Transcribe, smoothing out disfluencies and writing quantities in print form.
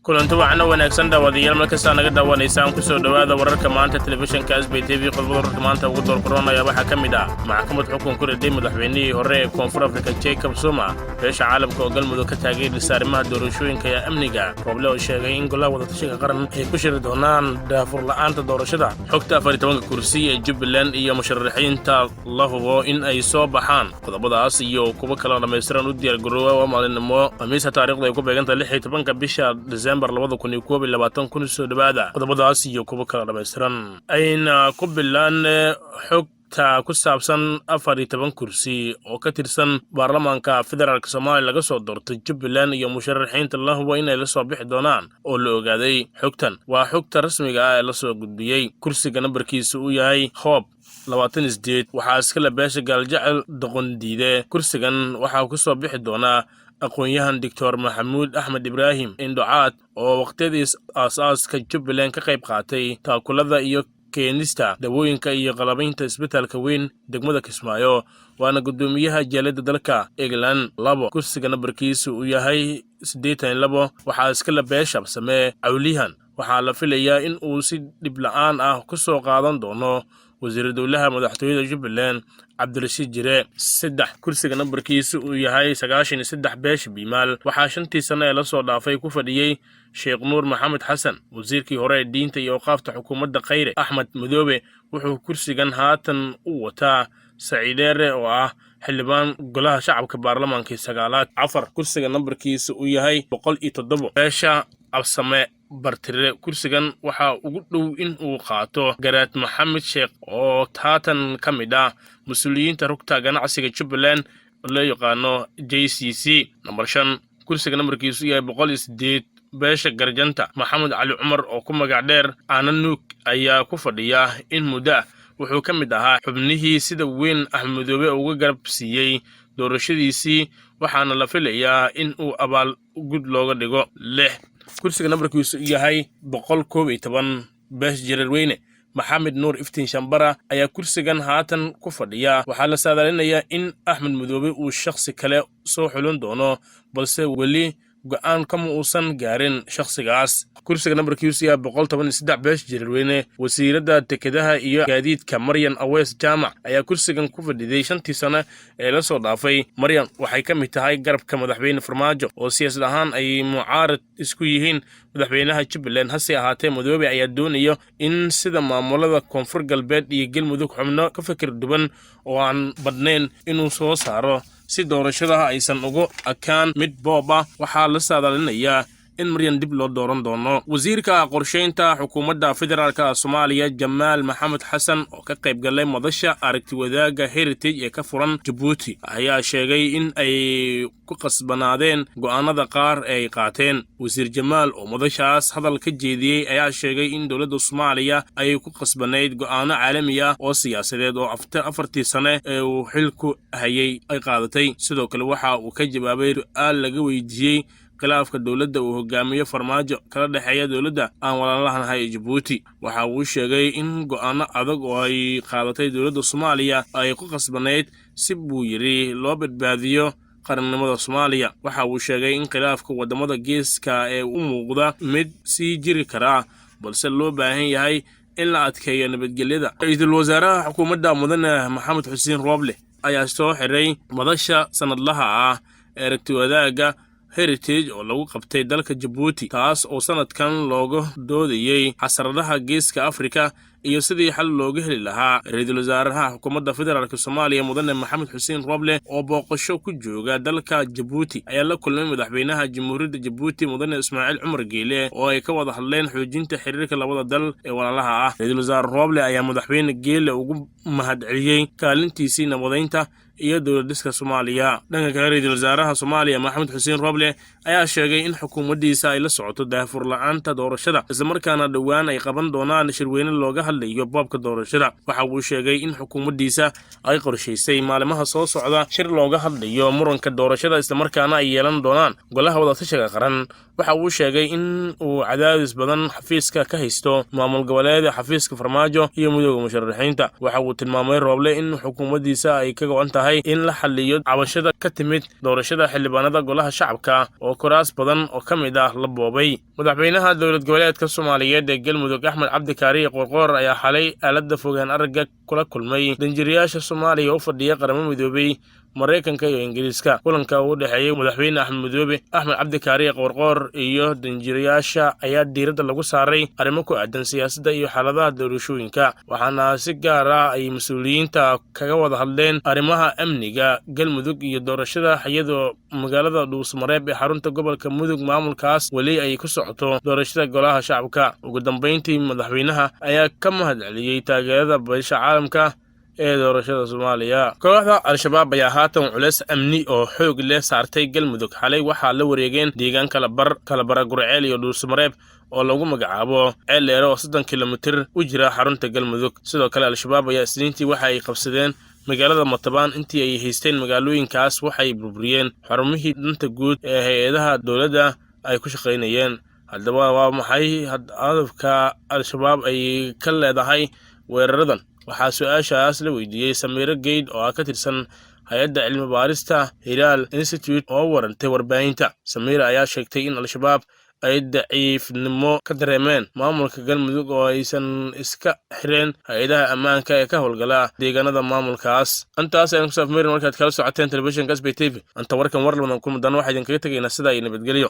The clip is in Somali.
kulanti waxaana wanaagsan dhawaadayaal markasta naga dhaawanaysaan ku soo dhawaada wararka maanta telefishinka SBTV qodobada wararka maanta ugu doorqoranaya waxaa ka mid ah maxkamad xukun ku riday madaxweynihii hore ee Koonfur Afrika Jacob Zuma beesha caalamka oo galmudug ka taageeray saarimaha doorashooyinka ee amniga Roble oo sheegay in golaha wadatashiga qaran ay ku shiri doonaan daafur la'aanta doorashada xogta 14 kursi ee Jubbaland iyo musharaxiinta la hubo in ay soo baxaan qodobadaas iyo kuwa kale oo dhameystiran u diyaar garoowa maalinimo khamiista taariikhda ay ku beegantahay 16 bisha December 2022 kun soo dhawaada qodobadaas iyo kuwa kale dhameystiran ayna ku bilaan xogta ku saabsan 14 kursi oo ka tirsan baarlamaanka federaalka Soomaaliya laga soo doortay Jubbaland iyo musharaxiinta la hubo in ay la soo bixi doonaan oo la ogaaday xogtan waa xogta rasmiga ah ee la soo gudbiyay kursiga nambarkiisu uu yahay Hope 28 waxaa iska la beesha gaaljacel doqondiide kursigan waxaa ku soo bixi doonaa aqoon-yahan Dr. Maxamuud Axmed Ibrahim Indocaad oo waqtiyadiis aasaaska Jubbaland ka qayb qaatay taakulada iyo keenista dawooyinka iyo qalabaynta isbitaalka weyn degmada Kismaayo waana gudoomiyaha jaalada dalka England labo kursiga nambarkiisu uu yahay 82 waxaa iska la beesha samee awlihan waxaa la filayaa in uu si dhib la'aan ah ku soo qaadan doono wasiir dawlaha madaxtooyada Jubbaland Cabdirashiid Jire 3 kursiga nambarkiisu uu yahay 93 beesha biimaal waxaa 5 sano ee la soo dhaafay ku fadhiyay Sheekh Nuur Maxamed Xasan wasiirkii hore ee diinta iyo qaafta xukuumadda Khayre Axmed Madoobe wuxuu kursigan haatan u wataa Saciideere oo ah xildhibaan golaha shacabka baarlamaanka sagaalaad 4 kursiga nambarkiisu uu yahay 107 beesha absame bartire kursigan waxaa ugu dhow in uu qaato Garaad Maxamed Sheekh oo taatan ka mid ah mas'uuliyiinta rugta ganacsiga Jubbaland la yaqaano JCC number 5 kursiga nambarkiisu yahay 108 beesha garjanta Maxamed Cali Cumar oo ku magac dheer Aananuk ayaa ku fadhiya in muddo wuxuu ka mid ahaa xubnihii sida weyn Axmedoobe uga garab siiyay doorashadiisii waxaana la filayaa in uu abaal gud looga dhigo 6 kursiga nambarkiisu yahay 111 beesh Jareerweyne Maxamed Nuur Iftiin Shambara ayaa kursigan haatan ku fadhiya waxaa la saadaalinayaa in Axmed Madoobe uu shakhsi kale soo xulin doono balse weli go'aan kama uusan gaarin shakhsigaas kursiga nambarkiisu yahay 113 beesh Jareerweyne wasiirada dekedaha iyo gaadiidka Maryan Awees Jaamac ayaa kursigan ku fadhiday 5 sano ee la soo dhaafay Maryan waxay ka mid tahay garabka madaxweyne Farmaajo oo siyaasad ahaan ay mucaarad isku yihiin madaxweynaha Jubbaland hase ahaatee Madoobe ayaa doonaya in sida maamulada Koonfur Galbeed iyo Galmudug xubno ka fikir duwan oo aan badnayn inuu soo saaro si doorashada aysan ugu akaan mid booba waxaa la saadaalinayaa in Maryan dib loo dooran doono wasiirka qorsheynta xukuumadda federaalka Soomaaliya Jamaal Maxamed Xasan oo ka qayb galay madasha aragti wadaaga Heritage ee ka furan Djibouti ayaa sheegay in ay ku qasbanaadeen go'aanada qaar ay qaateen wasiir Jamaal oo madashaas hadal ka jeediyay ayaa sheegay in dawladda Soomaaliya ay ku qasbanayd go'aano caalami ah oo siyaasadeed oo 4 sano ee uu xilku hayay ay qaadatay sidoo kale waxa uu ka jawaabay su'aal laga weydiiyay khilaafka dawladda uu hogaamiyo Farmaajo kala dhaxeeya dawladda aan walaalahanahay Djibouti waxa uu sheegay in go'aano adag oo ay qaadatay dawladda Soomaaliya ay ku qasbanayd si buu yiri loo badbaadiyo qarannimada Soomaaliya waxa uu sheegay in khilaafka wadamada geeska ee u muuqda mid sii jiri kara balse loo baahan yahay in la adkeeyo nabadgelyada ra'iisul wasaaraha xukuumadda mudane Maxamed Xuseen Roble ayaa soo xiray madasha sanadlaha ah ee aragti wadaaga Heritage oo lagu qabtay dalka Djibouti taas oo sanadkan looga doodayay xasaradaha geeska Afrika iyo sidii xal looga heli lahaa ra'iisul wasaaraha xukuumadda federaalka Soomaaliya mudane Maxamed Xuseen Roble oo booqasho ku jooga dalka Djibouti ayaa la kulmay madaxweynaha jamhuuriyadda Djibouti mudane Ismaaciil Cumar Geele oo ay ka wada hadleen xoojinta xiriirka labada dal ee walaalaha ah ra'iisul wasaare Roble ayaa madaxweyne Geele ugu mahadceliyay kaalintiisii nabadeynta iyo dawladda Soomaaliya dhanka kale ra'iisul wasaaraha Soomaaliya Maxamed Xuseen Roble ayaa sheegay in xukuumaddiisa ay la socoto daafur la'aanta doorashada isla markaana dhawaan ay qaban doonaan shirweyne looga hadlayo boobka doorashada waxa uu sheegay in xukuumaddiisa ay qorshaysay maalimaha soo socda shir looga hadlayo muranka doorashada isla markaana ay yeelan doonaan golaha wadatashiga qaran waxa uu sheegay in uu cadaadis badan xafiiska ka haysto maamul goboleed xafiiska Farmaajo iyo mudooga musharaxiinta waxa uu tilmaamay Roble in xukuumaddiisa ay ka go'an tahay in la xalliyo cabashada ka timid doorashada xildhibaanada golaha shacabka oo oo kuraas badan oo ka mid ah la boobay. Madaxweynaha dowlad goboleedka Soomaaliyeed ee Galmudug Axmed Cabdi Kaariye Qoorqoor ayaa xalay aaladda fogaan aragga kula kulmay danjirayaasha Soomaaliya oo fadhiya qaramada midoobay Mareykanka iyo Ingiriiska. Kulanka u dhaxeeyay madaxweyne Axmed Cabdi Kaariye Qoorqoor iyo danjirayaasha ayaa diiradda lagu saaray arrimo ku aadan siyaasadda iyo xaaladaha doorashooyinka, waxaana si gaar ah ay mas'uuliyiinta kaga wada hadleen arrimaha amniga Galmudug iyo doorashada, iyadoo magaalada Dhuusamareeb ee xarunta gobolka Mudug maamulkaas weli ay ku socoto doorashada golaha shacabka. Ugu dambeyntii, madaxweynaha ayaa ka mahadceliyay taageerada beesha caalamka ee doorashada Soomaaliya. Kooxda Al-Shabaab ayaa haatan culeys amni oo xoog leh saartay Galmudug. Xalay waxaa la wareegeen deegaan Kalabara, Gurceel iyo Dhuusamareeb oo lagu magacaabo Ceel Dheere oo 30 kilomitir u jira xarunta Galmudug. Sidoo kale Al-Shabaab ayaa Isniintii waxa ay qabsadeen magaalada Matabaan. Intii ay haysteen magaalooyinkaas waxay burburiyeen xarumihii danta guud ee hay'adaha dowladda ay ku shaqeynayeen. Haddaba waa maxay hadafka Al-Shabaab ay ka leedahay weeraradan? Waxaa su'aashaas la weydiiyey Samiira Geyd oo ka tirsan hay'adda cilmi baarista Hilaal Institute oo warantay warbaahinta. Samiira ayaa sheegtay in Al-Shabaab ay daciifnimo ka dareemeen maamulka Galmudug oo aysan iska xireen hay'adaha ammaanka ee ka howlgala deegaanada maamulkaas. Intaas ayaan ku saafmeerin markaad kala socoteen telefishinka SB TV. Anta warkan war labadan kulma dan waxaa idinkaga tegaynaa sida ay nabadgelyo.